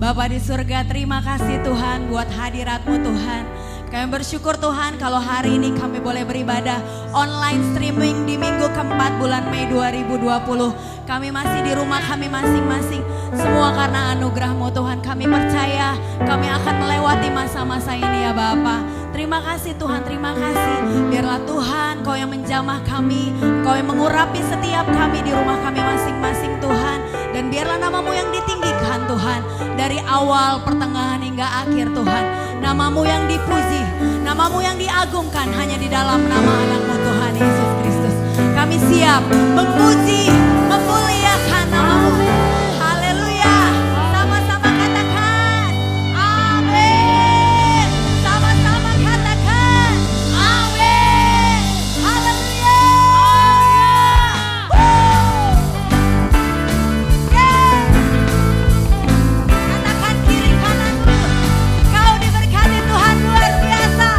Bapa di surga, terima kasih Tuhan buat hadirat-Mu Tuhan. Kami bersyukur Tuhan kalau hari ini kami boleh beribadah online streaming di minggu keempat bulan Mei 2020. Kami masih di rumah kami masing-masing. Semua karena anugerah-Mu Tuhan. Kami percaya kami akan melewati masa-masa ini ya Bapa. Terima kasih Tuhan, terima kasih. Biarlah Tuhan Kau yang menjamah kami, Kau yang mengurapi setiap kami di rumah kami masing-masing Tuhan. Dan biarlah nama-Mu yang ditinggikan Tuhan. Dari awal, pertengahan hingga akhir Tuhan. Nama-Mu yang dipuji, nama-Mu yang diagungkan hanya di dalam nama anak-Mu Tuhan Yesus Kristus. Kami siap memuji, memuliakan nama-Mu. Haleluya. Sama-sama katakan amin. Sama-sama katakan amin. Haleluya. Katakan kiri kanan dulu. Kau diberkati Tuhan luar biasa.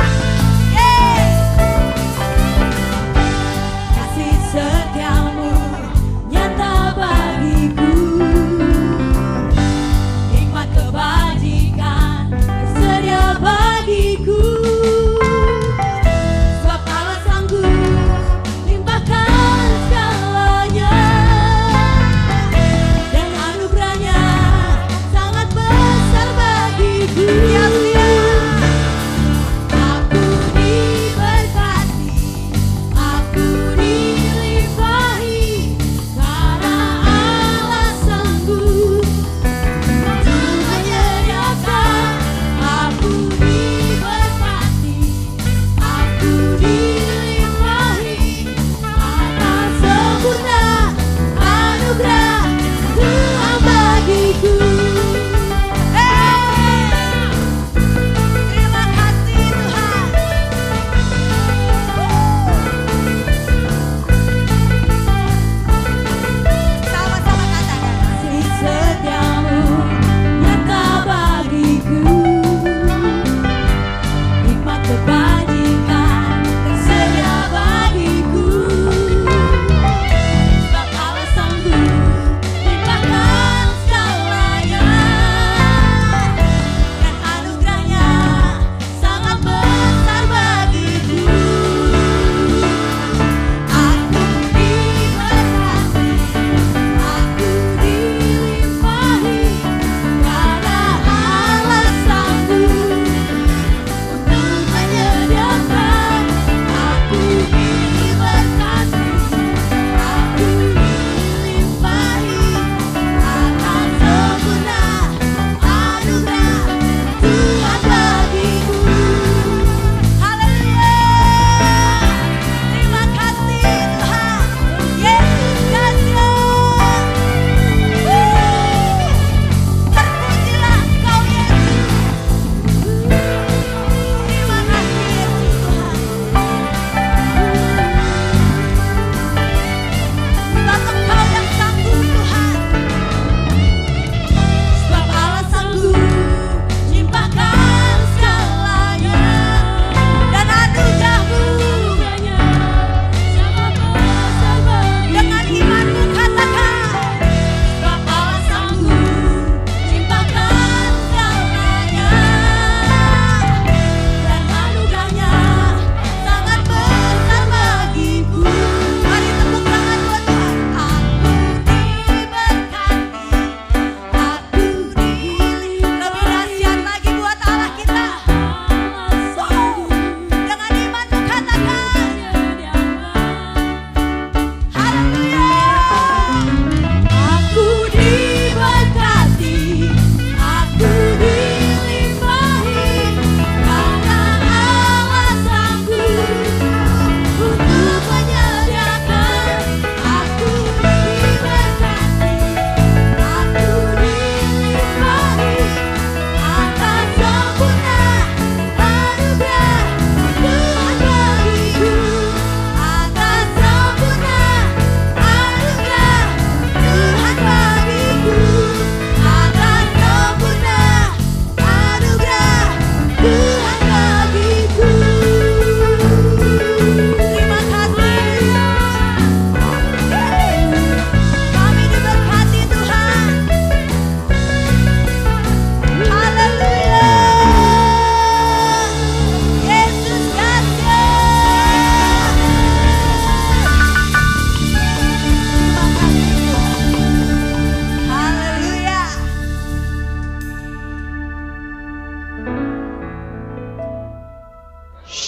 Kasih setiamu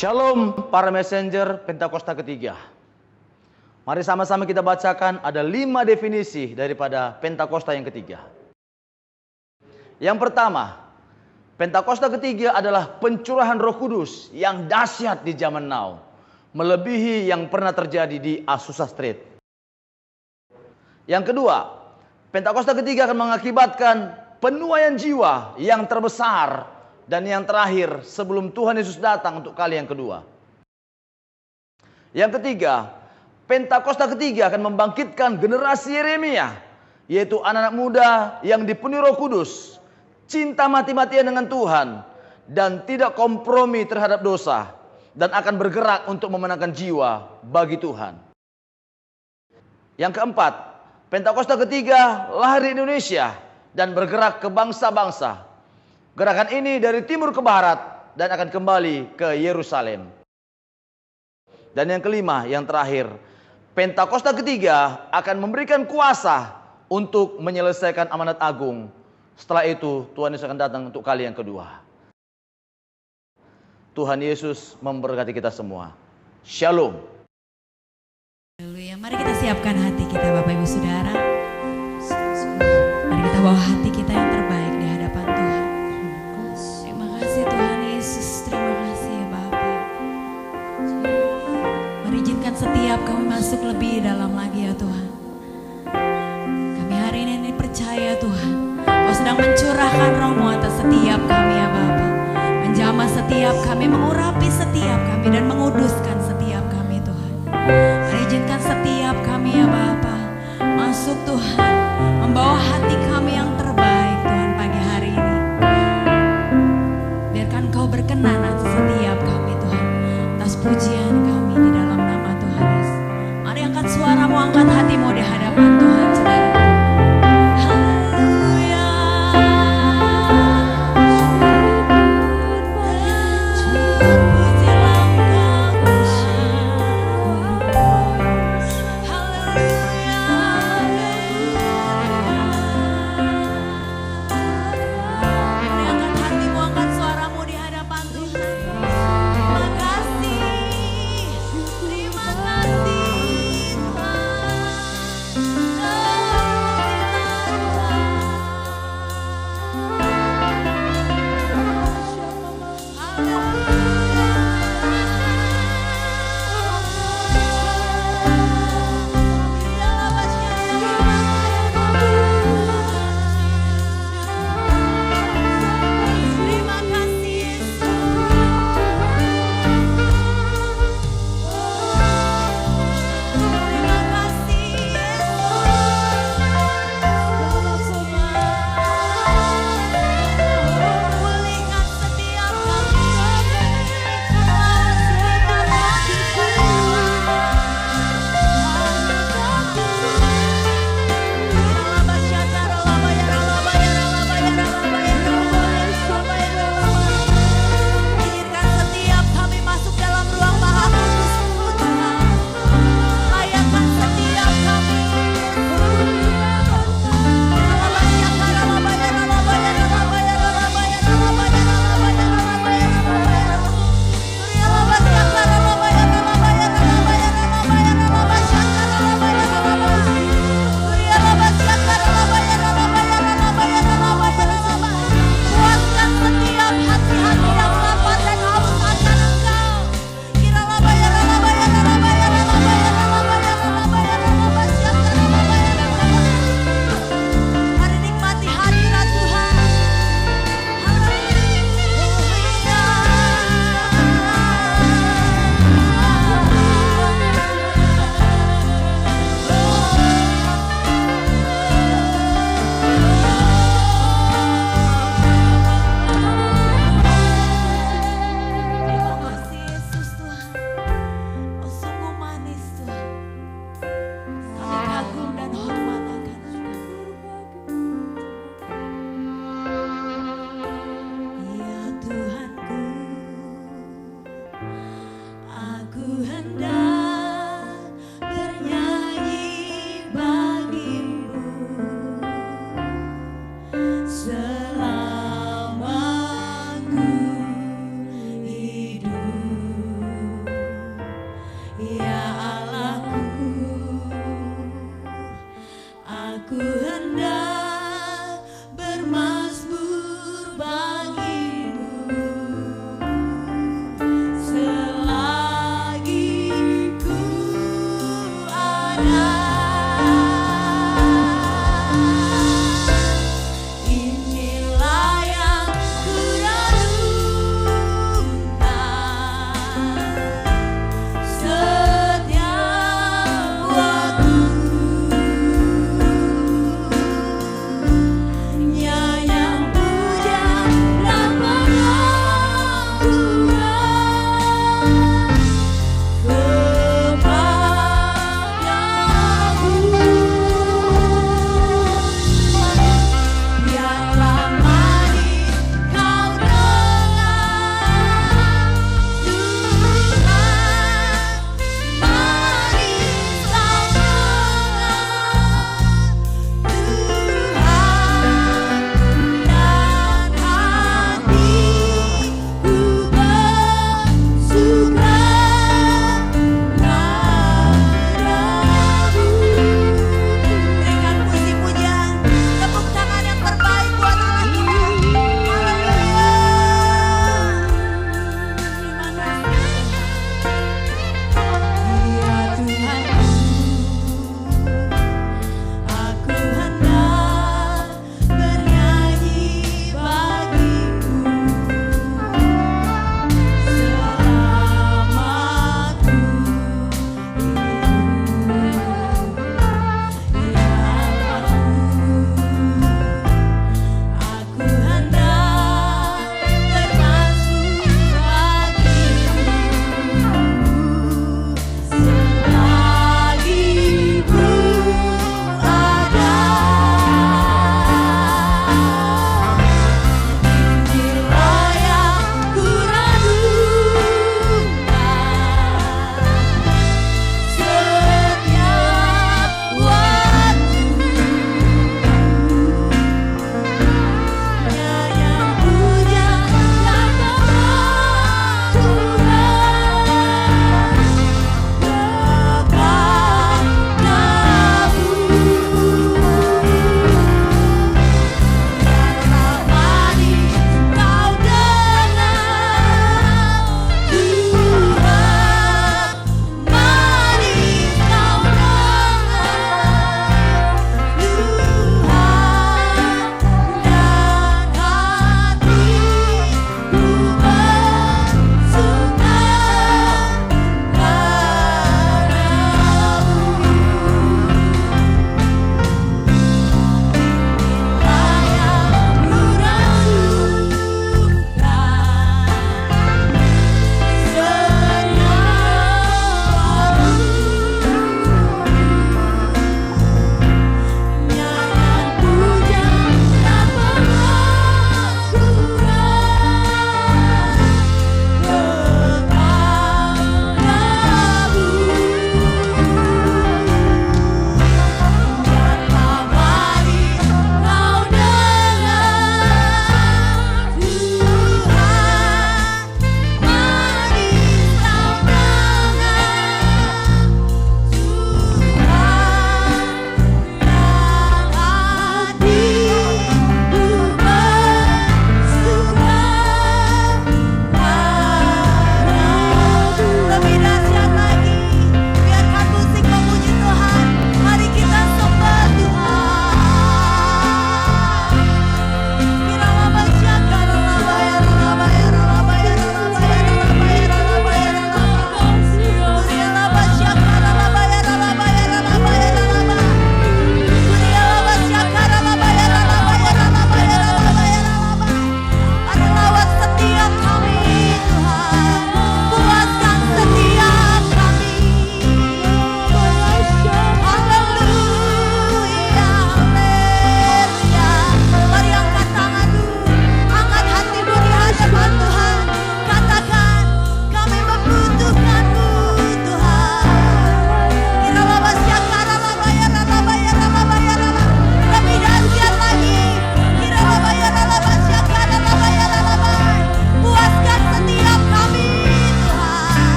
Shalom para messenger Pentakosta ketiga. Mari sama-sama kita bacakan ada 5 definisi daripada Pentakosta yang ketiga. Yang pertama, Pentakosta ketiga adalah pencurahan Roh Kudus yang dahsyat di zaman now, melebihi yang pernah terjadi di Azusa Street. Yang kedua, Pentakosta ketiga akan mengakibatkan penuaian jiwa yang terbesar dan yang terakhir sebelum Tuhan Yesus datang untuk kali yang kedua. Yang ketiga, Pentakosta ketiga akan membangkitkan generasi Yeremia, yaitu anak-anak muda yang dipenuhi Roh Kudus, cinta mati-matian dengan Tuhan, dan tidak kompromi terhadap dosa, dan akan bergerak untuk memenangkan jiwa bagi Tuhan. Yang keempat, Pentakosta ketiga lahir di Indonesia dan bergerak ke bangsa-bangsa. Gerakan ini dari timur ke barat dan akan kembali ke Yerusalem. Dan yang kelima, yang terakhir, Pentakosta ketiga akan memberikan kuasa untuk menyelesaikan amanat agung. Setelah itu Tuhan Yesus akan datang untuk kali yang kedua. Tuhan Yesus memberkati kita semua. Shalom. Haleluya. Mari kita siapkan hati kita Bapak Ibu Saudara. Mari kita bawa hati kita yang terbaik di hadapan Tuhan. Terima kasih Tuhan Yesus, terima kasih ya Bapak. Mari izinkan setiap kami masuk lebih dalam lagi ya Tuhan. Kami hari ini percaya Tuhan, Kau sedang mencurahkan Roh-Mu atas setiap kami ya Bapak. Menjamah setiap kami, mengurapi setiap kami dan menguduskan setiap kami Tuhan. Mari izinkan setiap kami ya Bapa masuk Tuhan, membawa hati kami yang terbaik Tuhan pagi hari ini. Biarkan Kau berkenan atas setiap kami Tuhan, atas pujian kami di dalam nama Tuhan Yesus. Mari angkat suaramu, angkat hatimu di hadapan Tuhan saudara.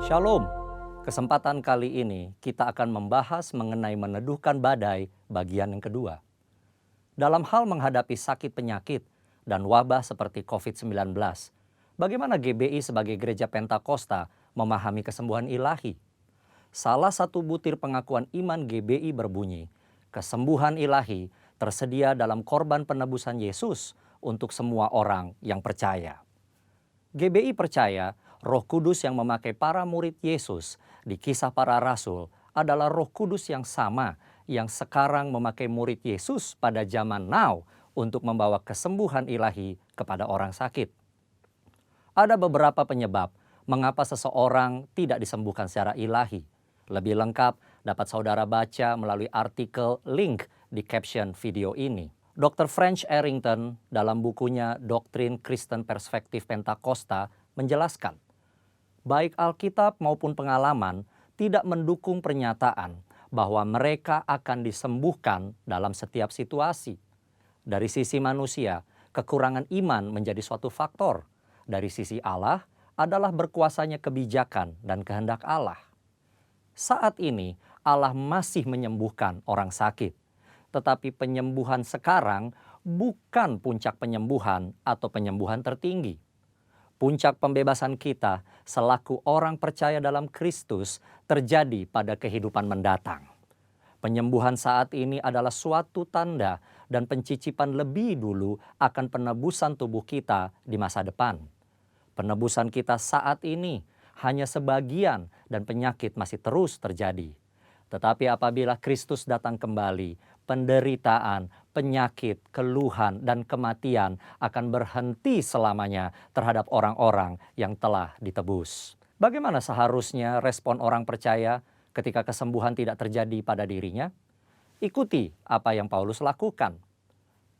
Shalom. Kesempatan kali ini kita akan membahas mengenai meneduhkan badai bagian yang kedua. Dalam hal menghadapi sakit penyakit dan wabah seperti COVID-19, bagaimana GBI sebagai gereja Pentakosta memahami kesembuhan ilahi? Salah satu butir pengakuan iman GBI berbunyi, kesembuhan ilahi tersedia dalam korban penebusan Yesus untuk semua orang yang percaya. GBI percaya Roh Kudus yang memakai para murid Yesus di Kisah Para Rasul adalah Roh Kudus yang sama yang sekarang memakai murid Yesus pada zaman now untuk membawa kesembuhan ilahi kepada orang sakit. Ada beberapa penyebab mengapa seseorang tidak disembuhkan secara ilahi. Lebih lengkap dapat saudara baca melalui artikel link di caption video ini. Dr. French Arrington dalam bukunya Doktrin Kristen Perspektif Pentakosta menjelaskan, baik Alkitab maupun pengalaman tidak mendukung pernyataan bahwa mereka akan disembuhkan dalam setiap situasi. Dari sisi manusia, kekurangan iman menjadi suatu faktor. Dari sisi Allah adalah berkuasanya kebijakan dan kehendak Allah. Saat ini Allah masih menyembuhkan orang sakit. Tetapi penyembuhan sekarang bukan puncak penyembuhan atau penyembuhan tertinggi. Puncak pembebasan kita selaku orang percaya dalam Kristus terjadi pada kehidupan mendatang. Penyembuhan saat ini adalah suatu tanda dan pencicipan lebih dulu akan penebusan tubuh kita di masa depan. Penebusan kita saat ini hanya sebagian dan penyakit masih terus terjadi. Tetapi apabila Kristus datang kembali, penderitaan, penyakit, keluhan, dan kematian akan berhenti selamanya terhadap orang-orang yang telah ditebus. Bagaimana seharusnya respon orang percaya ketika kesembuhan tidak terjadi pada dirinya? Ikuti apa yang Paulus lakukan.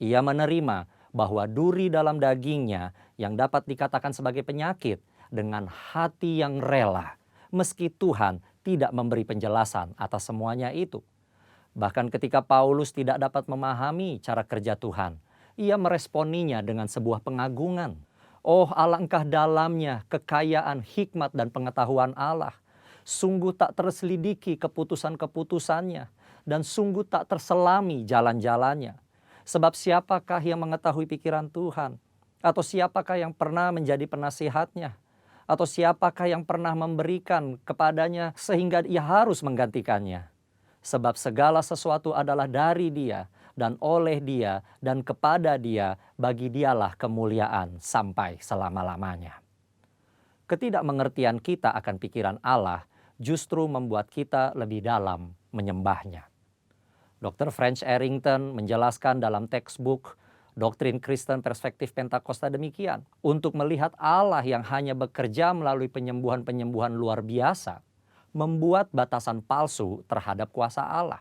Ia menerima bahwa duri dalam dagingnya yang dapat dikatakan sebagai penyakit dengan hati yang rela, meski Tuhan tidak memberi penjelasan atas semuanya itu. Bahkan ketika Paulus tidak dapat memahami cara kerja Tuhan, ia meresponinya dengan sebuah pengagungan. Oh, alangkah dalamnya kekayaan hikmat dan pengetahuan Allah. Sungguh tak terselidiki keputusan-keputusannya dan sungguh tak terselami jalan-jalannya. Sebab siapakah yang mengetahui pikiran Tuhan? Atau siapakah yang pernah menjadi penasihatnya? Atau siapakah yang pernah memberikan kepadanya sehingga ia harus menggantikannya? Sebab segala sesuatu adalah dari Dia dan oleh Dia dan kepada Dia, bagi Dialah kemuliaan sampai selama-lamanya. Ketidakmengertian kita akan pikiran Allah justru membuat kita lebih dalam menyembahnya. Dr. French Arrington menjelaskan dalam textbook Doktrin Kristen Perspektif Pentakosta demikian. Untuk melihat Allah yang hanya bekerja melalui penyembuhan-penyembuhan luar biasa, membuat batasan palsu terhadap kuasa Allah.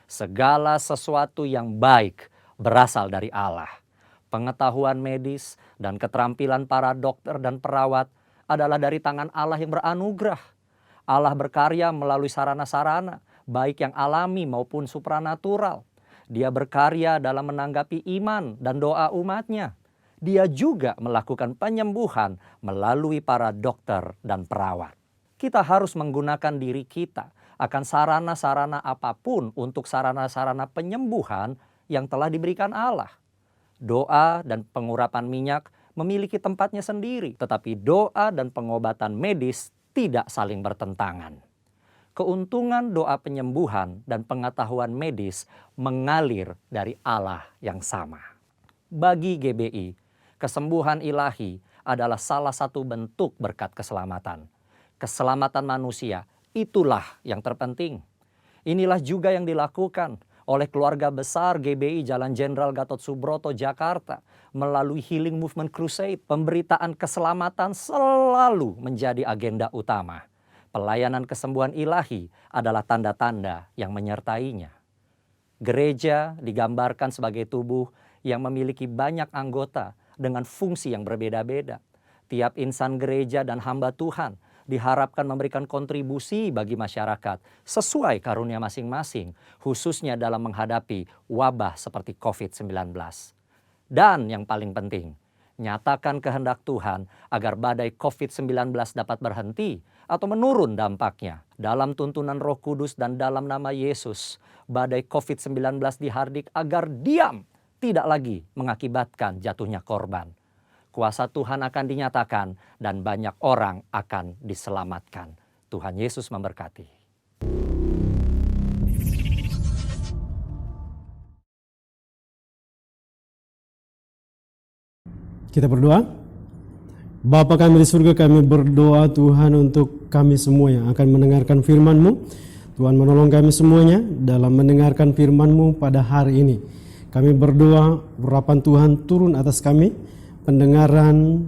Segala sesuatu yang baik berasal dari Allah. Pengetahuan medis dan keterampilan para dokter dan perawat adalah dari tangan Allah yang beranugerah. Allah berkarya melalui sarana-sarana, baik yang alami maupun supranatural. Dia berkarya dalam menanggapi iman dan doa umatnya. Dia juga melakukan penyembuhan melalui para dokter dan perawat. Kita harus menggunakan diri kita akan sarana-sarana apapun untuk sarana-sarana penyembuhan yang telah diberikan Allah. Doa dan pengurapan minyak memiliki tempatnya sendiri, tetapi doa dan pengobatan medis tidak saling bertentangan. Keuntungan doa penyembuhan dan pengetahuan medis mengalir dari Allah yang sama. Bagi GBI, kesembuhan ilahi adalah salah satu bentuk berkat keselamatan. Keselamatan manusia, itulah yang terpenting. Inilah juga yang dilakukan oleh keluarga besar GBI Jalan Jenderal Gatot Subroto, Jakarta. Melalui Healing Movement Crusade, pemberitaan keselamatan selalu menjadi agenda utama. Pelayanan kesembuhan ilahi adalah tanda-tanda yang menyertainya. Gereja digambarkan sebagai tubuh yang memiliki banyak anggota dengan fungsi yang berbeda-beda. Tiap insan gereja dan hamba Tuhan diharapkan memberikan kontribusi bagi masyarakat sesuai karunia masing-masing, khususnya dalam menghadapi wabah seperti COVID-19. Dan yang paling penting, nyatakan kehendak Tuhan agar badai COVID-19 dapat berhenti, atau menurun dampaknya. Dalam tuntunan Roh Kudus dan dalam nama Yesus, badai COVID-19 dihardik agar diam, tidak lagi mengakibatkan jatuhnya korban. Kuasa Tuhan akan dinyatakan dan banyak orang akan diselamatkan. Tuhan Yesus memberkati. Kita berdoa. Bapa kami di surga, kami berdoa Tuhan untuk kami semua yang akan mendengarkan firman-Mu. Tuhan menolong kami semuanya dalam mendengarkan firman-Mu pada hari ini. Kami berdoa urapan Tuhan turun atas kami, pendengaran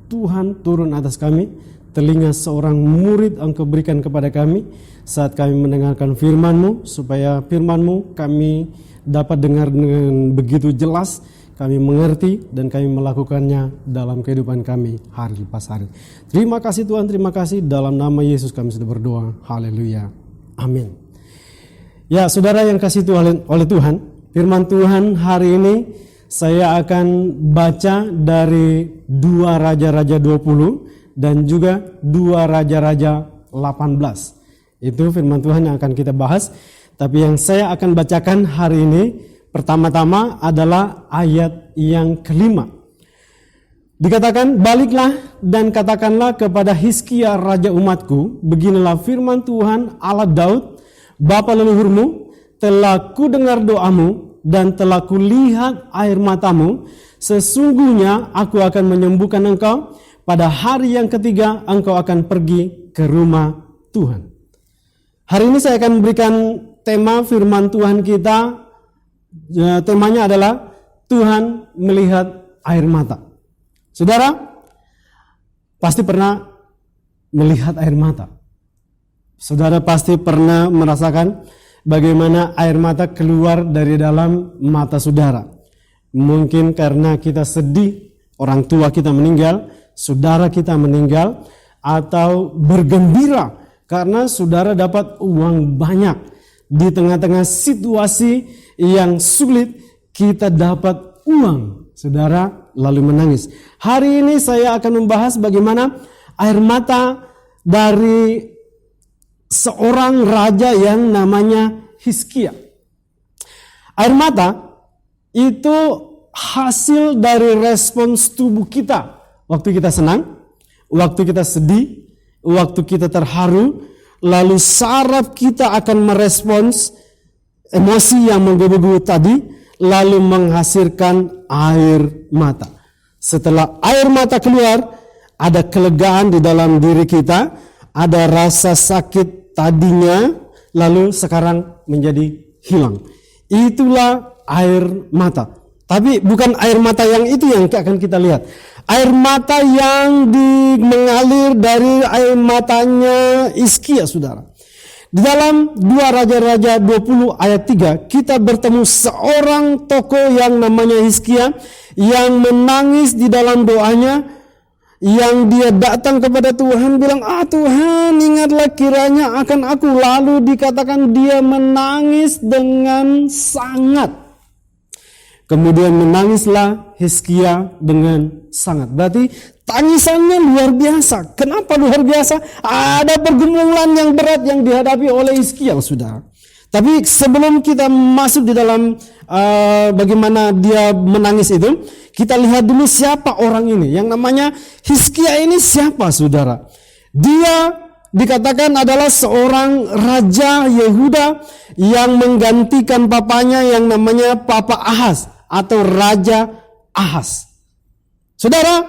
Tuhan turun atas kami, telinga seorang murid Engkau berikan kepada kami saat kami mendengarkan firman-Mu, supaya firman-Mu kami dapat dengar dengan begitu jelas, kami mengerti dan kami melakukannya dalam kehidupan kami hari lepas hari. Terima kasih Tuhan, terima kasih. Dalam nama Yesus kami sudah berdoa. Haleluya. Amin. Ya, saudara yang kasih Tuhan oleh Tuhan, firman Tuhan hari ini saya akan baca dari 2 Raja-Raja 20 dan juga 2 Raja-Raja 18. Itu firman Tuhan yang akan kita bahas. Tapi yang saya akan bacakan hari ini pertama-tama adalah ayat yang kelima. Dikatakan, baliklah dan katakanlah kepada Hizkia raja umatku, beginilah firman Tuhan Allah Daud, bapa leluhurmu, telah ku dengar doamu dan telah ku lihat air matamu. Sesungguhnya aku akan menyembuhkan engkau. Pada hari yang ketiga engkau akan pergi ke rumah Tuhan. Hari ini saya akan memberikan tema firman Tuhan kita. Temanya adalah Tuhan melihat air mata. Saudara pasti pernah melihat air mata. Saudara pasti pernah merasakan bagaimana air mata keluar dari dalam mata saudara. Mungkin karena kita sedih, orang tua kita meninggal, saudara kita meninggal, atau bergembira karena saudara dapat uang banyak. Di tengah-tengah situasi yang sulit, kita dapat uang, saudara, lalu menangis. Hari ini saya akan membahas bagaimana air mata dari seorang raja yang namanya Hizkia. Air mata itu hasil dari respons tubuh kita. Waktu kita senang, waktu kita sedih, waktu kita terharu, lalu saraf kita akan merespons emosi yang menggebu-gebu tadi, lalu menghasilkan air mata. Setelah air mata keluar, ada kelegaan di dalam diri kita, ada rasa sakit tadinya, lalu sekarang menjadi hilang. Itulah air mata. Tapi bukan air mata yang itu yang akan kita lihat. Air mata yang mengalir dari air matanya Hizkia, saudara. Di dalam 2 Raja-Raja 20 ayat 3, kita bertemu seorang tokoh yang namanya Hizkia yang menangis di dalam doanya, yang dia datang kepada Tuhan bilang, Tuhan, ingatlah kiranya akan aku. Lalu dikatakan dia menangis dengan sangat. Kemudian menangislah Hizkia dengan sangat. Berarti tangisannya luar biasa. Kenapa luar biasa? Ada pergumulan yang berat yang dihadapi oleh Hizkia, saudara. Tapi sebelum kita masuk di dalam bagaimana dia menangis itu, kita lihat dulu siapa orang ini. Yang namanya Hizkia ini siapa, saudara? Dia dikatakan adalah seorang raja Yehuda yang menggantikan papanya yang namanya Papa Ahaz atau Raja Ahaz. Saudara,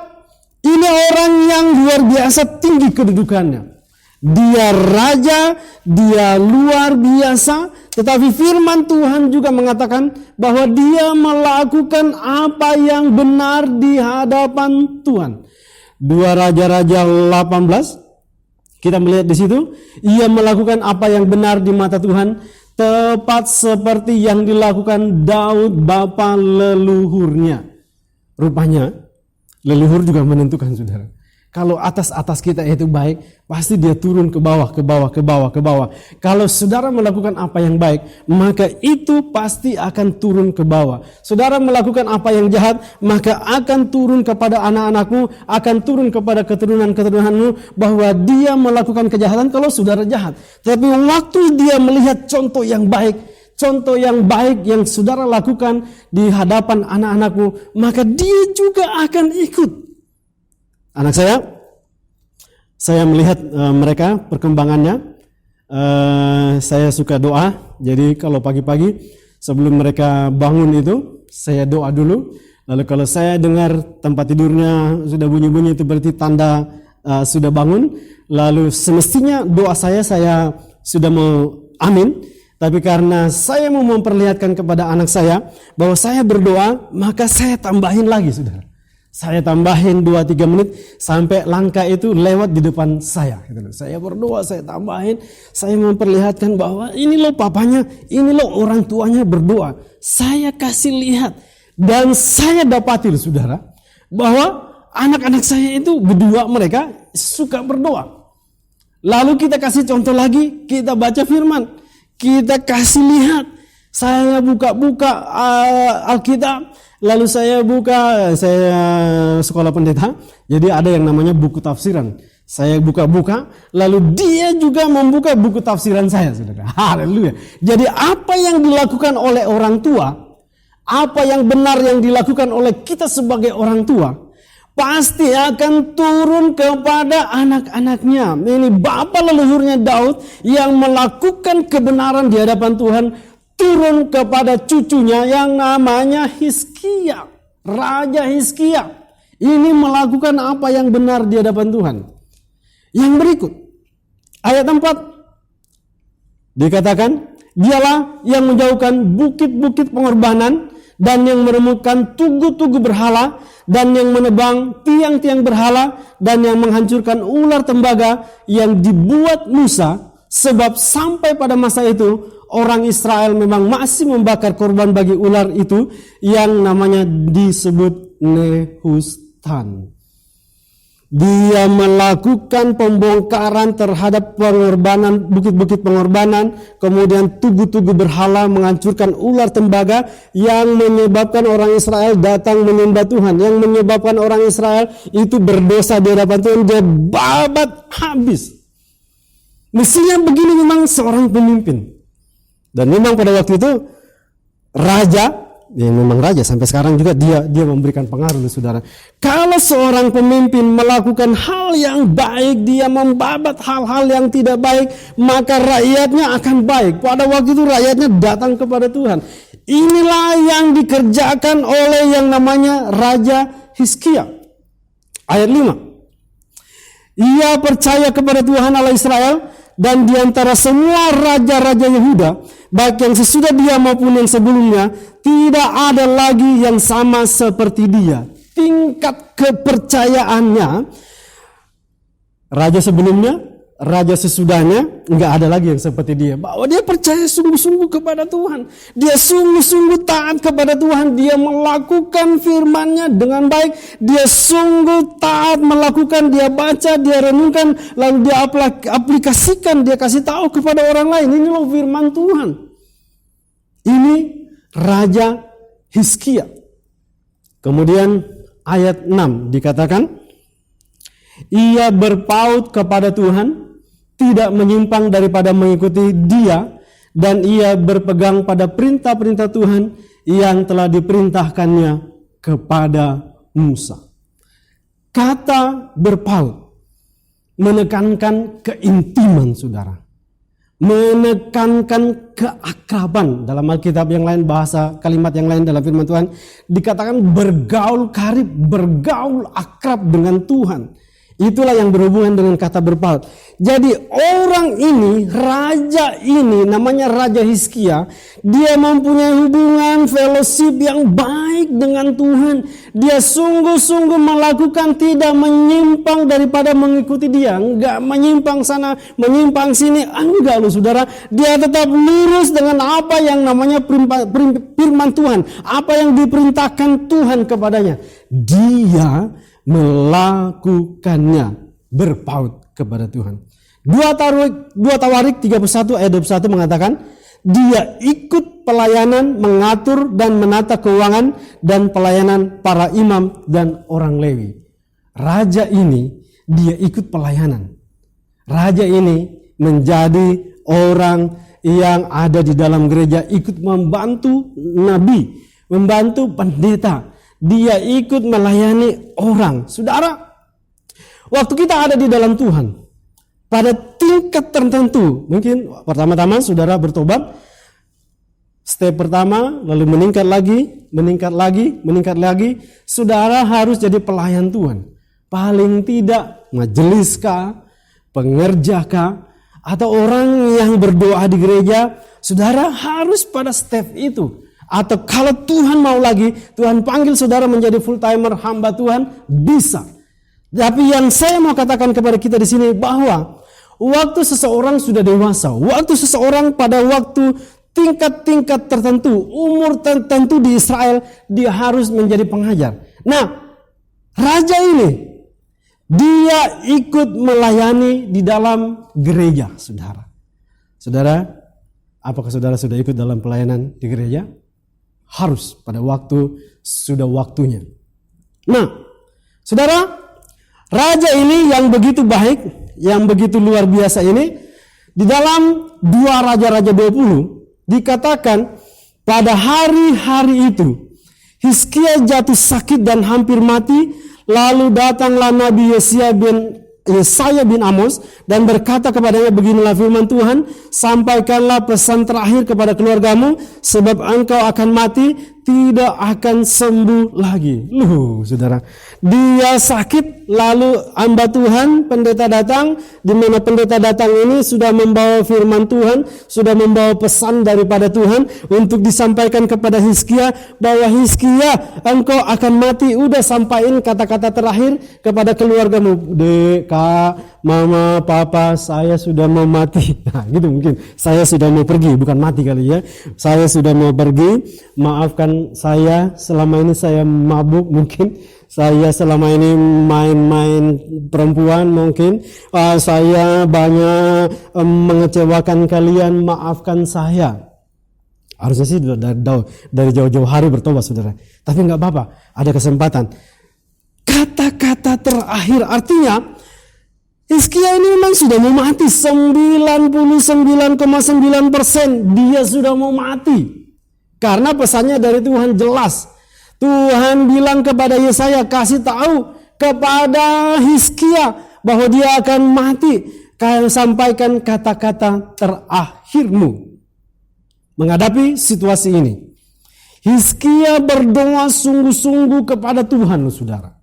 ini orang yang luar biasa tinggi kedudukannya. Dia raja, dia luar biasa, tetapi firman Tuhan juga mengatakan bahwa dia melakukan apa yang benar di hadapan Tuhan. 2 Raja-Raja 18, kita melihat di situ, ia melakukan apa yang benar di mata Tuhan, tepat seperti yang dilakukan Daud bapa leluhurnya. Rupanya leluhur juga menentukan, saudara. Kalau atas kita itu baik, pasti dia turun ke bawah, ke bawah, ke bawah, ke bawah. Kalau saudara melakukan apa yang baik, maka itu pasti akan turun ke bawah. Saudara melakukan apa yang jahat, maka akan turun kepada anak-anakmu, akan turun kepada keturunan-keturunanmu, bahwa dia melakukan kejahatan kalau saudara jahat. Tapi waktu dia melihat contoh yang baik yang saudara lakukan di hadapan anak-anakmu, maka dia juga akan ikut. Anak saya melihat mereka perkembangannya. Saya suka doa. Jadi kalau pagi-pagi sebelum mereka bangun itu, saya doa dulu. Lalu kalau saya dengar tempat tidurnya sudah bunyi-bunyi, itu berarti tanda sudah bangun. Lalu semestinya doa saya sudah mau amin. Tapi karena saya mau memperlihatkan kepada anak saya bahwa saya berdoa, maka saya tambahin lagi, saudara. Saya tambahin 2-3 menit sampai langkah itu lewat di depan saya. Saya berdoa, saya tambahin, saya memperlihatkan bahwa ini loh papanya, ini loh orang tuanya berdoa. Saya kasih lihat dan saya dapati, saudara, bahwa anak-anak saya itu berdua, mereka suka berdoa. Lalu kita kasih contoh lagi, kita baca firman, kita kasih lihat. Saya buka-buka Alkitab. Lalu saya sekolah pendeta, jadi ada yang namanya buku tafsiran. Saya buka-buka, lalu dia juga membuka buku tafsiran saya, saudara. Haleluya. Jadi apa yang dilakukan oleh orang tua, apa yang benar yang dilakukan oleh kita sebagai orang tua, pasti akan turun kepada anak-anaknya. Ini bapa leluhurnya Daud yang melakukan kebenaran di hadapan Tuhan, turun kepada cucunya yang namanya Hizkia. Raja Hizkia ini melakukan apa yang benar di hadapan Tuhan. Yang berikut, ayat 4 dikatakan, dialah yang menjauhkan bukit-bukit pengorbanan dan yang menemukan tugu-tugu berhala dan yang menebang tiang-tiang berhala dan yang menghancurkan ular tembaga yang dibuat Musa, sebab sampai pada masa itu orang Israel memang masih membakar korban bagi ular itu yang namanya disebut Nehustan. Dia melakukan pembongkaran terhadap pengorbanan, bukit-bukit pengorbanan, kemudian tugu-tugu berhala, menghancurkan ular tembaga yang menyebabkan orang Israel datang menyembah Tuhan, yang menyebabkan orang Israel itu berdosa di hadapan Tuhan. Dia babat habis. Mestinya begini memang seorang pemimpin. Dan memang pada waktu itu raja, ya memang raja sampai sekarang juga dia memberikan pengaruh, saudara. Kalau seorang pemimpin melakukan hal yang baik, dia membabat hal-hal yang tidak baik, maka rakyatnya akan baik. Pada waktu itu rakyatnya datang kepada Tuhan. Inilah yang dikerjakan oleh yang namanya Raja Hizkia. Ayat 5. Ia percaya kepada Tuhan Allah Israel, dan di antara semua raja-raja Yehuda, baik yang sesudah dia maupun yang sebelumnya, tidak ada lagi yang sama seperti dia. Tingkat kepercayaannya, raja sebelumnya, raja sesudahnya, enggak ada lagi yang seperti dia. Bahwa dia percaya sungguh-sungguh kepada Tuhan. Dia sungguh-sungguh taat kepada Tuhan. Dia melakukan firman-Nya dengan baik. Dia sungguh taat melakukan, dia baca, dia renungkan, lalu dia aplikasikan, dia kasih tahu kepada orang lain. Ini loh firman Tuhan. Ini Raja Hizkia. Kemudian ayat 6 dikatakan, ia berpaut kepada Tuhan, tidak menyimpang daripada mengikuti dia, dan ia berpegang pada perintah-perintah Tuhan yang telah diperintahkannya kepada Musa. Kata berpaut menekankan keintiman, saudara. Menekankan keakraban. Dalam Alkitab yang lain, bahasa kalimat yang lain dalam firman Tuhan, dikatakan bergaul karib, bergaul akrab dengan Tuhan. Itulah yang berhubungan dengan kata berpaut. Jadi orang ini, raja ini namanya Raja Hizkia, dia mempunyai hubungan fellowship yang baik dengan Tuhan. Dia sungguh-sungguh melakukan, tidak menyimpang daripada mengikuti dia. Enggak menyimpang sana, menyimpang sini. Enggak loh saudara. Dia tetap lurus dengan apa yang namanya firman Tuhan. Apa yang diperintahkan Tuhan kepadanya. Dia melakukannya, berpaut kepada Tuhan. 2 Tawarik 31 ayat 21 mengatakan, dia ikut pelayanan, mengatur dan menata keuangan dan pelayanan para imam dan orang Lewi. Raja ini dia ikut pelayanan. Raja ini menjadi orang yang ada di dalam gereja, ikut membantu nabi, membantu pendeta. Dia ikut melayani orang. Saudara, waktu kita ada di dalam Tuhan, pada tingkat tertentu, mungkin pertama-tama saudara bertobat, step pertama, lalu meningkat lagi, saudara harus jadi pelayan Tuhan. Paling tidak majelis kah, pengerja kah, atau orang yang berdoa di gereja, saudara harus pada step itu. Atau kalau Tuhan mau lagi, Tuhan panggil saudara menjadi full timer hamba Tuhan, bisa. Tapi yang saya mau katakan kepada kita di sini bahwa waktu seseorang sudah dewasa, waktu seseorang pada waktu tingkat-tingkat tertentu, umur tertentu di Israel, dia harus menjadi pengajar. Nah, raja ini, dia ikut melayani di dalam gereja, saudara. Saudara, apakah saudara sudah ikut dalam pelayanan di gereja? Harus, pada waktu sudah waktunya. Nah, saudara, raja ini yang begitu baik, yang begitu luar biasa ini, di dalam 2 Raja-Raja 20 dikatakan pada hari-hari itu Hizkia jatuh sakit dan hampir mati, lalu datanglah Nabi Yesaya bin Amos dan berkata kepadanya, beginilah firman Tuhan, sampaikanlah pesan terakhir kepada keluargamu, sebab engkau akan mati, tidak akan sembuh lagi. Loh, saudara, dia sakit, lalu hamba Tuhan, pendeta datang, di mana pendeta datang ini sudah membawa firman Tuhan, sudah membawa pesan daripada Tuhan untuk disampaikan kepada Hizkia, bahwa Hizkia, engkau akan mati. Udah sampaikan kata-kata terakhir kepada keluargamu, Dek, Kak, Mama, Papa, saya sudah mau mati. Nah, gitu mungkin. Saya sudah mau pergi, bukan mati kali ya. Saya sudah mau pergi. Maafkan saya, selama ini saya mabuk mungkin. Saya selama ini main-main perempuan mungkin. Saya banyak mengecewakan kalian, maafkan saya. Harusnya sih dari jauh-jauh hari bertobat, saudara. Tapi nggak apa-apa, ada kesempatan. Kata-kata terakhir artinya Hizkia ini memang sudah mau mati, 99,9% dia sudah mau mati. Karena pesannya dari Tuhan jelas. Tuhan bilang kepada Yesaya, kasih tahu kepada Hizkia bahwa dia akan mati. Kalian sampaikan kata-kata terakhirmu menghadapi situasi ini. Hizkia berdoa sungguh-sungguh kepada Tuhan, saudara.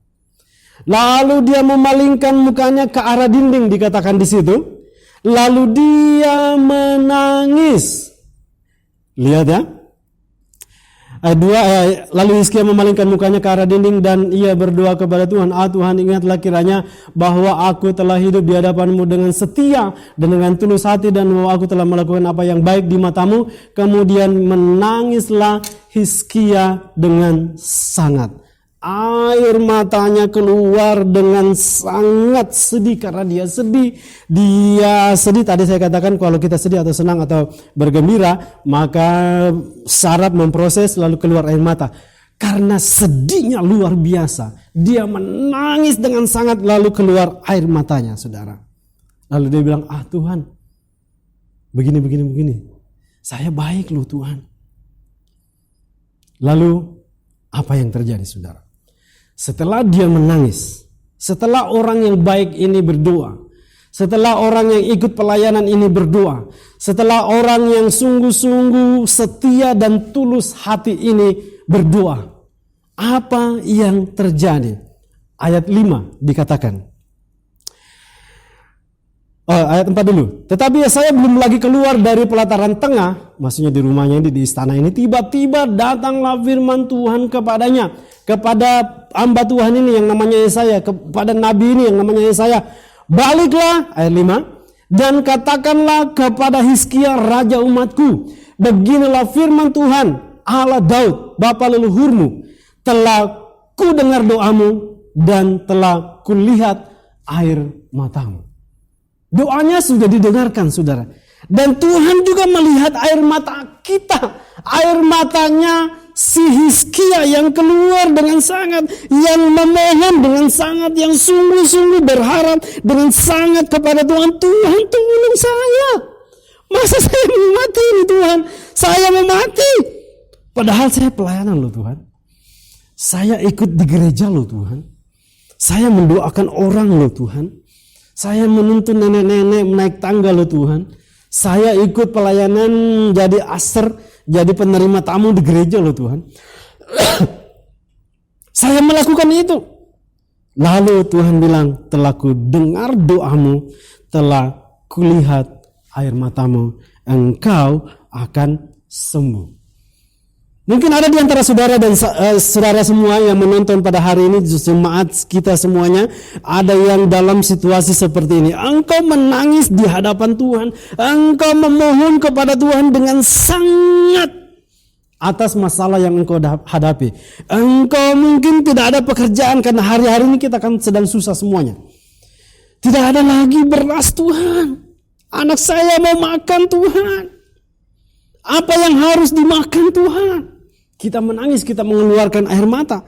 Lalu dia memalingkan mukanya ke arah dinding, dikatakan di situ. Lalu dia menangis. Lihat ya. Ayat 2, lalu Hizkia memalingkan mukanya ke arah dinding dan ia berdoa kepada Tuhan. Tuhan, ingatlah kiranya bahwa aku telah hidup di hadapan-Mu dengan setia dan dengan tulus hati, dan bahwa aku telah melakukan apa yang baik di mata-Mu. Kemudian menangislah Hizkia dengan sangat. Air matanya keluar dengan sangat sedih karena dia sedih. Dia sedih, tadi saya katakan kalau kita sedih atau senang atau bergembira, maka saraf memproses lalu keluar air mata. Karena sedihnya luar biasa, dia menangis dengan sangat lalu keluar air matanya, saudara. Lalu dia bilang, Tuhan, begini. Saya baik loh Tuhan. Lalu apa yang terjadi, saudara? Setelah dia menangis, setelah orang yang baik ini berdoa, setelah orang yang ikut pelayanan ini berdoa, setelah orang yang sungguh-sungguh setia dan tulus hati ini berdoa, apa yang terjadi? Ayat 5 dikatakan. Ayat 4 dulu. Tetapi Yesaya belum lagi keluar dari pelataran tengah, maksudnya di rumahnya ini, di istana ini, tiba-tiba datanglah firman Tuhan kepadanya, kepada hamba Tuhan ini yang namanya Yesaya, kepada nabi ini yang namanya Yesaya. Baliklah, ayat 5, dan katakanlah kepada Hizkia raja umatku, beginilah firman Tuhan Allah Daud bapa leluhurmu, telah ku dengar doamu dan telah kulihat air matamu. Doanya sudah didengarkan, saudara. Dan Tuhan juga melihat air mata kita. Air matanya si Hizkia yang keluar dengan sangat, yang memohon dengan sangat, yang sungguh-sungguh berharap dengan sangat kepada Tuhan. Tuhan, tolong saya. Masa saya mau mati ini Tuhan? Saya mau mati. Padahal saya pelayanan loh Tuhan. Saya ikut di gereja loh Tuhan. Saya mendoakan orang loh Tuhan. Saya menuntun nenek-nenek naik tangga loh Tuhan. Saya ikut pelayanan jadi aser, jadi penerima tamu di gereja loh Tuhan. Saya melakukan itu. Lalu Tuhan bilang, telah ku dengar doamu, telah kulihat air matamu, engkau akan sembuh. Mungkin ada di antara saudara dan saudara semua yang menonton pada hari ini, jemaat kita semuanya, ada yang dalam situasi seperti ini. Engkau menangis di hadapan Tuhan, engkau memohon kepada Tuhan dengan sangat atas masalah yang engkau hadapi. Engkau mungkin tidak ada pekerjaan karena hari-hari ini kita kan sedang susah semuanya. Tidak ada lagi beras Tuhan. Anak saya mau makan Tuhan. Apa yang harus dimakan Tuhan? Kita menangis, kita mengeluarkan air mata.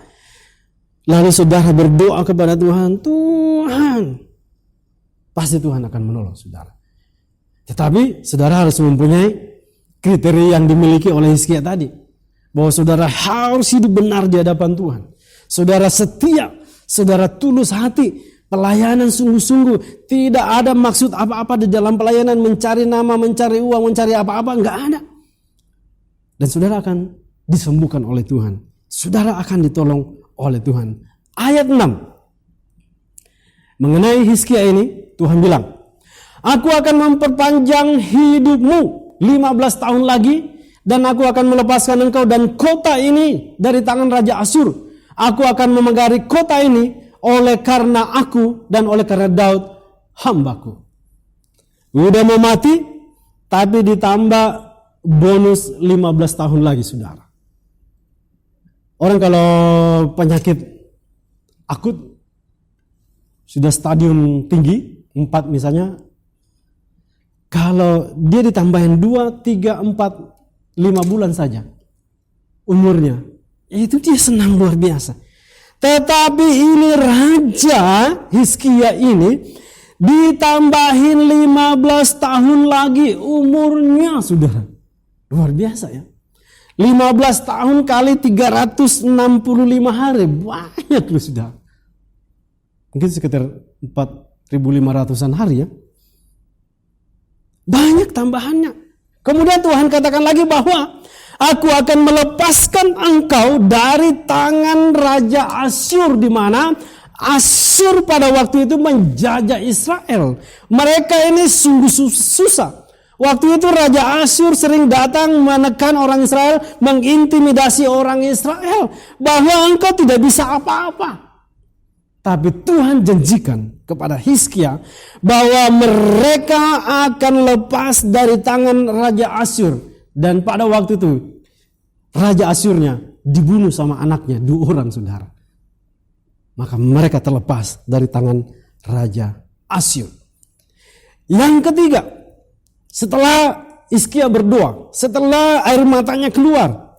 Lalu saudara berdoa kepada Tuhan, Tuhan. Pasti Tuhan akan menolong saudara. Tetapi saudara harus mempunyai kriteria yang dimiliki oleh Hizkia tadi. Bahwa saudara harus hidup benar di hadapan Tuhan. Saudara setia, saudara tulus hati, pelayanan sungguh-sungguh. Tidak ada maksud apa-apa di dalam pelayanan, mencari nama, mencari uang, mencari apa-apa, enggak ada. Dan saudara akan disembuhkan oleh Tuhan. Saudara akan ditolong oleh Tuhan. Ayat 6. Mengenai Hizkia ini, Tuhan bilang, aku akan memperpanjang hidupmu 15 tahun lagi, dan aku akan melepaskan engkau dan kota ini dari tangan Raja Asyur. Aku akan memegari kota ini oleh karena aku dan oleh karena Daud hambaku. Udah mau mati, tapi ditambah bonus 15 tahun lagi saudara. Orang kalau penyakit akut sudah stadium tinggi 4 misalnya, kalau dia ditambahin 2, 3, 4, 5 bulan saja umurnya, itu dia senang luar biasa. Tetapi ini Raja Hizkia ini ditambahin 15 tahun lagi umurnya saudara. Luar biasa ya. 15 tahun kali 365 hari. Banyak loh sudah. Mungkin sekitar 4.500an hari ya. Banyak tambahannya. Kemudian Tuhan katakan lagi bahwa aku akan melepaskan engkau dari tangan Raja Asyur, di mana Asyur pada waktu itu menjajah Israel. Mereka ini sungguh susah. Waktu itu Raja Asyur sering datang menekan orang Israel, mengintimidasi orang Israel bahwa engkau tidak bisa apa-apa. Tapi Tuhan janjikan kepada Hizkia bahwa mereka akan lepas dari tangan Raja Asyur. Dan pada waktu itu Raja Asyurnya dibunuh sama anaknya, 2 orang saudara. Maka mereka terlepas dari tangan Raja Asyur. Yang ketiga, setelah Hizkia berdoa, setelah air matanya keluar,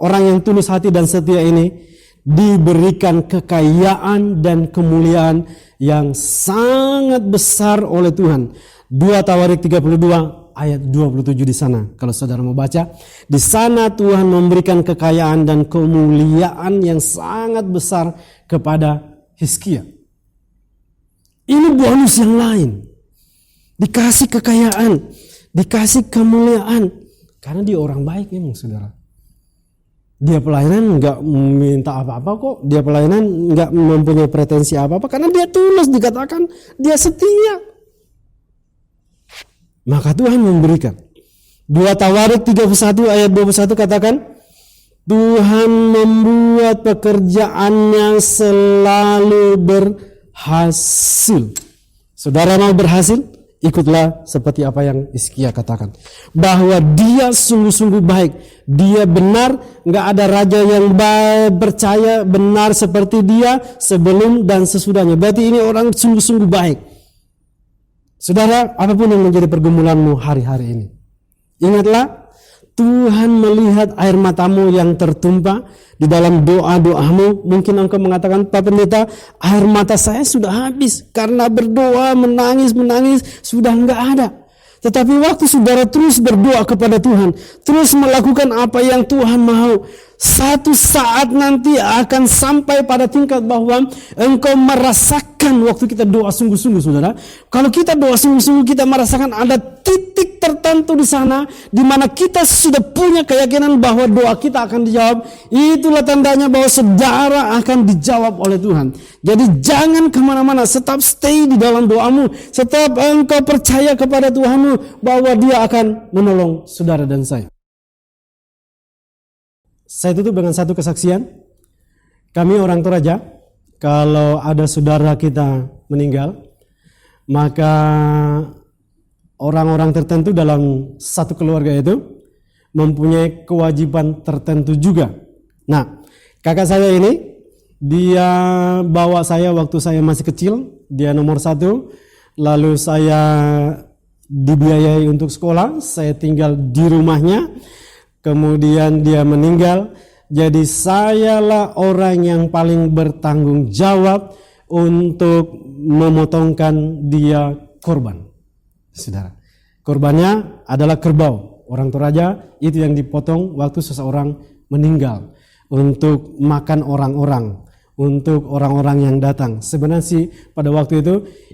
orang yang tulus hati dan setia ini diberikan kekayaan dan kemuliaan yang sangat besar oleh Tuhan. 2 Tawarik 32 ayat 27 di sana. Kalau saudara mau baca, di sana Tuhan memberikan kekayaan dan kemuliaan yang sangat besar kepada Hizkia. Ini bonus yang lain. Dikasih kekayaan, dikasih kemuliaan, karena dia orang baik memang saudara. Dia pelayanan nggak minta apa-apa kok. Dia pelayanan nggak mempunyai pretensi apa-apa, karena dia tulus, dikatakan dia setia. Maka Tuhan memberikan. 2 Tawarik 31 ayat 21 katakan, Tuhan membuat pekerjaannya selalu berhasil. Saudara mau berhasil? ikutlah seperti apa yang Hizkia katakan. Bahwa dia sungguh-sungguh baik. Dia benar, nggak ada raja yang percaya benar seperti dia sebelum dan sesudahnya. Berarti ini orang sungguh-sungguh baik. Saudara, apapun yang menjadi pergumulanmu hari-hari ini, ingatlah, Tuhan melihat air matamu yang tertumpah di dalam doa-doamu. Mungkin engkau mengatakan, Pak Pendeta, air mata saya sudah habis karena berdoa, menangis, sudah enggak ada. Tetapi waktu saudara terus berdoa kepada Tuhan, terus melakukan apa yang Tuhan mau, satu saat nanti akan sampai pada tingkat bahwa engkau merasakan waktu kita doa sungguh-sungguh, saudara. Kalau kita doa sungguh-sungguh, kita merasakan ada titik tertentu di sana di mana kita sudah punya keyakinan bahwa doa kita akan dijawab. Itulah tandanya bahwa saudara akan dijawab oleh Tuhan. Jadi jangan kemana-mana, tetap stay di dalam doamu, tetap engkau percaya kepada Tuhanmu bahwa Dia akan menolong saudara dan saya. Saya tutup dengan satu kesaksian. Kami orang Toraja, kalau ada saudara kita meninggal, maka orang-orang tertentu dalam satu keluarga itu mempunyai kewajiban tertentu juga. Nah, kakak saya ini, dia bawa saya waktu saya masih kecil, dia nomor 1, lalu saya dibiayai untuk sekolah, saya tinggal di rumahnya. Kemudian dia meninggal, jadi sayalah orang yang paling bertanggung jawab untuk memotongkan dia korban. Saudara, korbannya adalah kerbau. Orang Toraja itu yang dipotong waktu seseorang meninggal untuk makan orang-orang, untuk orang-orang yang datang. Sebenarnya sih pada waktu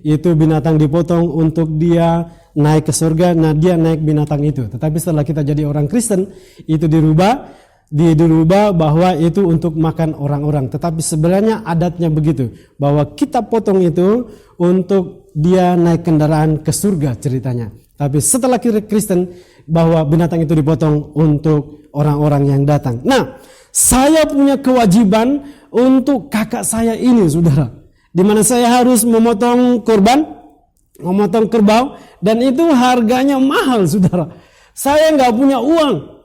itu binatang dipotong untuk dia naik ke surga. Nah, dia naik binatang itu. Tetapi setelah kita jadi orang Kristen, itu dirubah bahwa itu untuk makan orang-orang. Tetapi sebenarnya adatnya begitu, bahwa kita potong itu untuk dia naik kendaraan ke surga ceritanya. Tapi setelah Kristen, bahwa binatang itu dipotong untuk orang-orang yang datang. Nah, saya punya kewajiban untuk kakak saya ini, saudara, di mana saya harus memotong kerbau, dan itu harganya mahal, saudara. Saya nggak punya uang.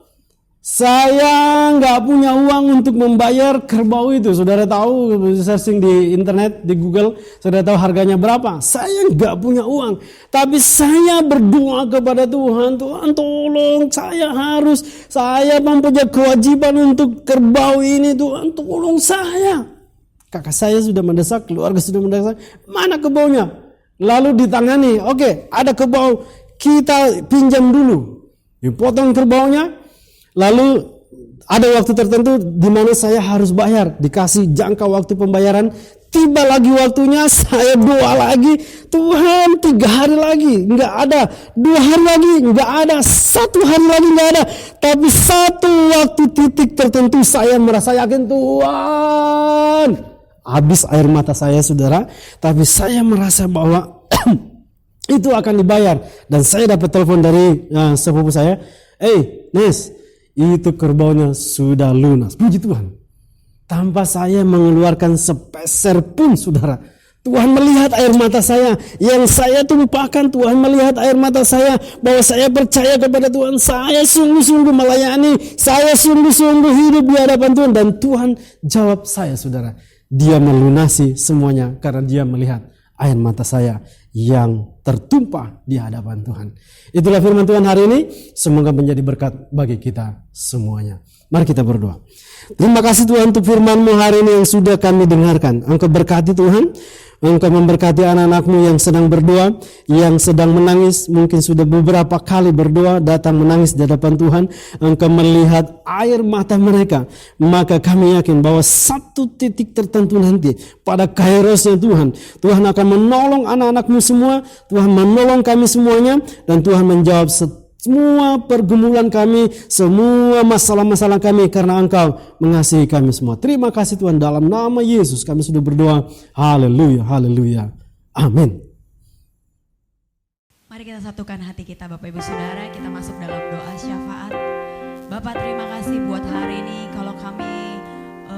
Saya nggak punya uang untuk membayar kerbau itu. Saudara tahu, searching di internet, di Google, saudara tahu harganya berapa. Saya nggak punya uang. Tapi saya berdoa kepada Tuhan, Tuhan tolong, saya mempunyai kewajiban untuk kerbau ini, Tuhan tolong saya. Kakak saya sudah mendesak, keluarga sudah mendesak, mana kerbaunya? Lalu ditangani, oke, ada kerbau, kita pinjam dulu. Dipotong kerbaunya. Lalu ada waktu tertentu di mana saya harus bayar, dikasih jangka waktu pembayaran. Tiba lagi waktunya, saya doa lagi, Tuhan 3 hari lagi nggak ada, 2 hari lagi nggak ada, 1 hari lagi nggak ada. Tapi satu waktu titik tertentu saya merasa yakin, Tuhan, habis air mata saya, saudara. Tapi saya merasa bahwa itu akan dibayar. Dan saya dapat telepon dari sepupu saya, Nes, itu kerbaunya sudah lunas. Puji Tuhan. Tanpa saya mengeluarkan sepeser pun, saudara. Tuhan melihat air mata saya. Yang saya tumpahkan, Tuhan melihat air mata saya. Bahwa saya percaya kepada Tuhan. Saya sungguh-sungguh melayani. Saya sungguh-sungguh hidup di hadapan Tuhan. Dan Tuhan jawab saya, saudara. Dia melunasi semuanya karena dia melihat air mata saya yang tertumpah di hadapan Tuhan. Itulah firman Tuhan hari ini. Semoga menjadi berkat bagi kita semuanya. Mari kita berdoa. Terima kasih Tuhan untuk firman-Mu hari ini yang sudah kami dengarkan. Engkau berkati Tuhan. Engkau memberkati anak-anak-Mu yang sedang berdoa, yang sedang menangis, mungkin sudah beberapa kali berdoa, datang menangis di hadapan Tuhan. Engkau melihat air mata mereka. Maka kami yakin bahwa satu titik tertentu nanti pada kairosnya Tuhan, Tuhan akan menolong anak-anak-Mu semua, Tuhan menolong kami semuanya, dan Tuhan menjawab semua pergumulan kami, semua masalah-masalah kami, karena Engkau mengasihi kami semua. Terima kasih Tuhan, dalam nama Yesus kami sudah berdoa. Haleluya, haleluya. Amin. Mari kita satukan hati kita Bapak Ibu Saudara, kita masuk dalam doa syafaat. Bapak terima kasih buat hari ini, kalau kami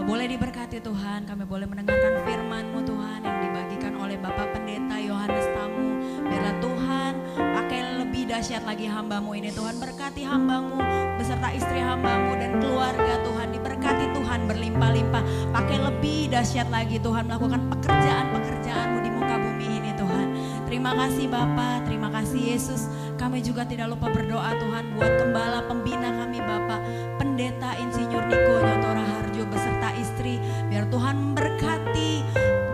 boleh diberkati Tuhan, kami boleh mendengarkan firman-Mu Tuhan yang dibagikan oleh Bapak Pendeta Yohanes Tamu. Biarlah Tuhan dahsyat lagi hamba-Mu ini Tuhan. Berkati hamba-Mu beserta istri hamba-Mu dan keluarga Tuhan. Diberkati Tuhan berlimpah-limpah. Pakai lebih dahsyat lagi Tuhan melakukan pekerjaan-pekerjaan-Mu di muka bumi ini Tuhan. Terima kasih Bapa, terima kasih Yesus. Kami juga tidak lupa berdoa Tuhan buat gembala pembina kami Bapa, Pendeta Insinyur Niko Nyotora Harjo beserta istri. Biar Tuhan memberkati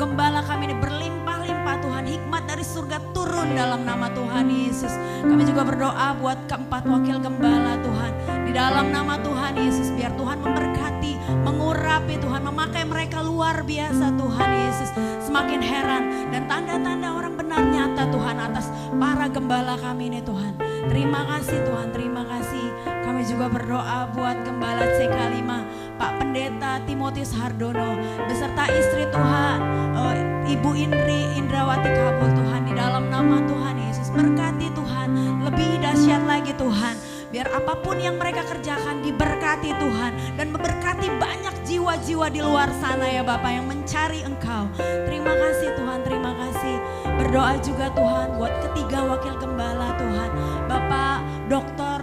gembala kami ini berlimpah-limpah Tuhan. Hikmat dari surga turun dalam nama Tuhan Yesus. Kami juga berdoa buat keempat wakil gembala Tuhan. Di dalam nama Tuhan Yesus biar Tuhan memberkati, mengurapi Tuhan, memakai mereka luar biasa Tuhan Yesus. Semakin heran dan tanda-tanda orang benar nyata Tuhan atas para gembala kami ini Tuhan. Terima kasih Tuhan, terima kasih. Kami juga berdoa buat gembala CK5 Pak Pendeta Timotius Hardono beserta istri Tuhan, Ibu Indrawati Kabul Tuhan. Di dalam nama Tuhan Yesus berkati Tuhan, lebih dahsyat lagi Tuhan. Biar apapun yang mereka kerjakan diberkati Tuhan. Dan memberkati banyak jiwa-jiwa di luar sana ya Bapak yang mencari Engkau. Terima kasih Tuhan, terima kasih. Berdoa juga Tuhan buat ketiga wakil gembala Tuhan. Bapak Dr.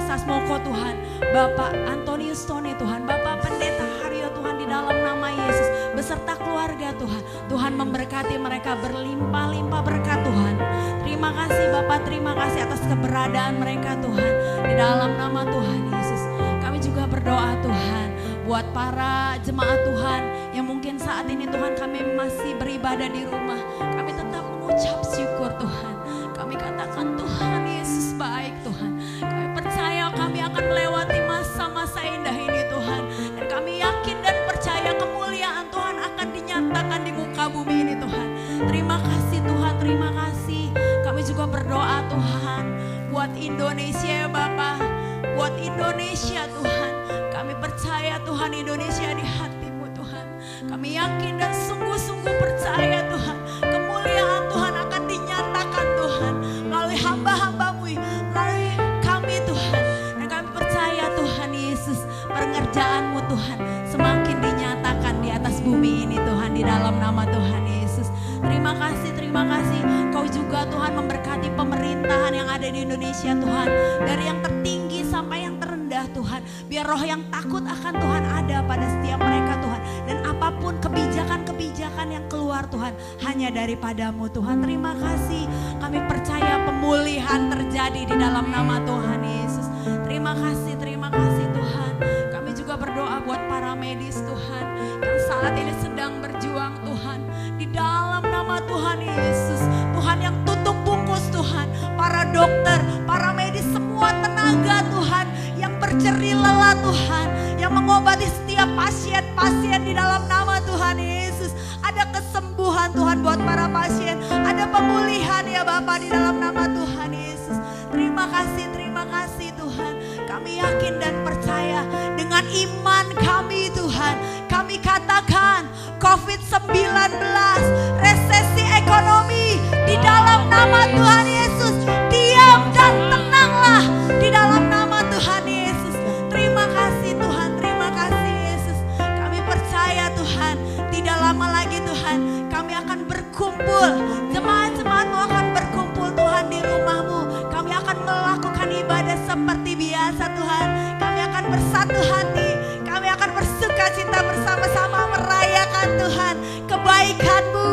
Sasmoko Tuhan. Bapak Antonius Tony Tuhan. Bapak Pendeta Haryo Tuhan di dalam nama Yesus. Beserta keluarga Tuhan. Tuhan memberkati mereka berlimpah-limpah berkat Tuhan. Terima kasih Bapak, terima kasih atas keberadaan mereka Tuhan. Di dalam nama Tuhan Yesus. Kami juga berdoa Tuhan buat para jemaat Tuhan yang mungkin saat ini Tuhan kami masih beribadah di rumah. Kami tetap mengucap syukur Tuhan. Kami katakan Tuhan Yesus baik Tuhan. Kami percaya kami akan melewati masa-masa indah ini Tuhan. Dan kami yakin dan percaya kemuliaan Tuhan akan dinyatakan di muka bumi ini Tuhan. Terima kasih Tuhan, terima kasih. Kami juga berdoa Tuhan buat Indonesia ya Bapak. Buat Indonesia Tuhan. Kami percaya Tuhan Indonesia di hati-Mu Tuhan. Kami yakin dan sungguh-sungguh percaya Tuhan. Kemuliaan Tuhan akan dinyatakan Tuhan. Melalui hamba-hamba-Mu, melalui kami Tuhan. Dan kami percaya Tuhan Yesus. Pengerjaan-Mu Tuhan semakin dinyatakan di atas bumi ini Tuhan. Di dalam nama Tuhan Yesus. Terima kasih, terima kasih. Kau juga Tuhan memberkati pemerintahan yang ada di Indonesia Tuhan. Dari yang tertinggi sampai yang terendah Tuhan. Biar roh yang takut akan Tuhan ada pada setiap mereka Tuhan. Dan apapun kebijakan-kebijakan yang keluar Tuhan. Hanya daripada-Mu Tuhan. Terima kasih. Kami percaya pemulihan terjadi di dalam nama Tuhan Yesus. Terima kasih Tuhan. Kami juga berdoa buat para medis Tuhan. Yang saat ini sedang berjuang Tuhan. Di dalam nama Tuhan Yesus. Tuhan yang tutup bungkus Tuhan. Para dokter, para medis, semua tenaga Tuhan. Yang berjerih lelah Tuhan. Yang mengobati setiap pasien-pasien di dalam nama Tuhan Yesus. Ada kesembuhan Tuhan buat para pasien. Ada pemulihan ya Bapa di dalam nama Tuhan Yesus. Terima kasih Tuhan. Kami yakin dan percaya dengan iman kami Tuhan. Kami katakan COVID-19, resesi ekonomi di dalam nama Tuhan Yesus. Diam dan tenanglah di dalam nama Tuhan Yesus. Terima kasih Tuhan, terima kasih Yesus. Kami percaya Tuhan, tidak lama lagi Tuhan kami akan berkumpul. Jemaat-jemaat-Mu akan berkumpul Tuhan di rumah-Mu. Kami akan melakukan ibadah seperti biasa Tuhan. Kami akan bersatu hati. Kami akan bersuka cita bersama-sama merayakan Tuhan. Kebaikan-Mu,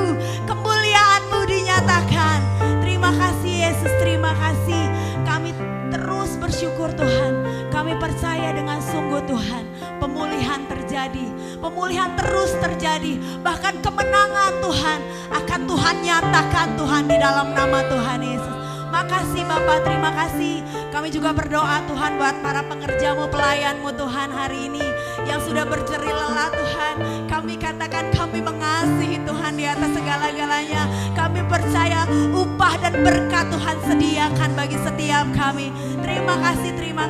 kemuliaan-Mu dinyatakan. Terima kasih Yesus, terima kasih. Kami terus bersyukur Tuhan. Kami percaya dengan sungguh Tuhan. Pemulihan terjadi. Pemulihan terus terjadi. Bahkan kemenangan Tuhan akan Tuhan nyatakan Tuhan di dalam nama Tuhan Yesus. Makasih Bapak, terima kasih. Kami juga berdoa Tuhan buat para pekerja-Mu, pelayan-Mu Tuhan hari ini. Yang sudah berjerih lelah Tuhan. Kami katakan kami mengasihi Tuhan di atas segala-galanya. Kami percaya upah dan berkat Tuhan sediakan bagi setiap kami. Terima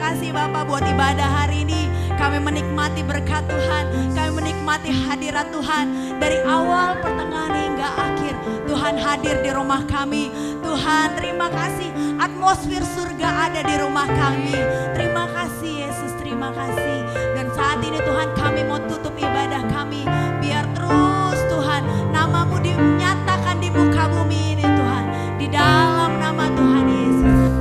kasih Bapak buat ibadah hari ini. Kami menikmati berkat Tuhan. Kami menikmati hadirat Tuhan. Dari awal, pertengahan hingga akhir. Tuhan hadir di rumah kami. Tuhan terima kasih. Atmosfer surga ada di rumah kami. Terima kasih Yesus, terima kasih. Dan saat ini Tuhan kami mau tutup ibadah kami. Biar terus Tuhan nama-Mu dinyatakan di muka bumi ini Tuhan. Di dalam nama Tuhan Yesus.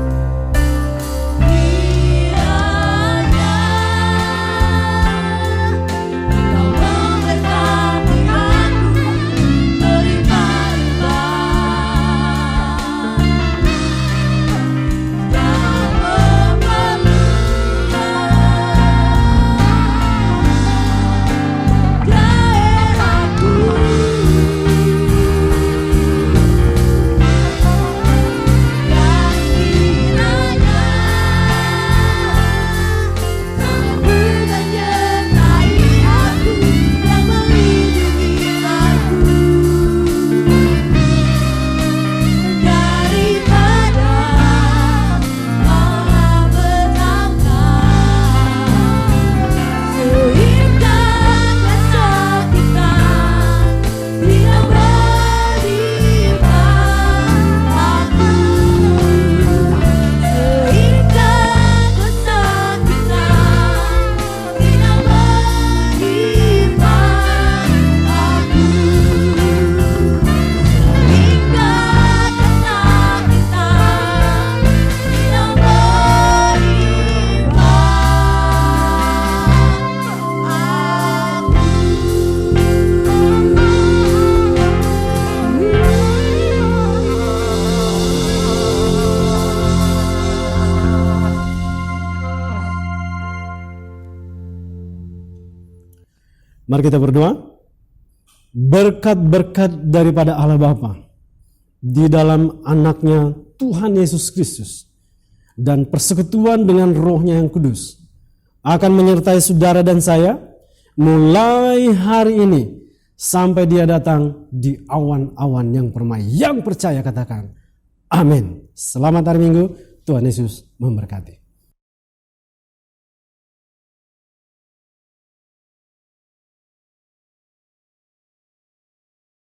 Mari kita berdoa. Berkat-berkat daripada Allah Bapa di dalam anaknya Tuhan Yesus Kristus dan persekutuan dengan Roh-Nya yang kudus akan menyertai saudara dan saya mulai hari ini sampai Dia datang di awan-awan yang permai. Yang percaya katakan amin. Selamat hari Minggu, Tuhan Yesus memberkati.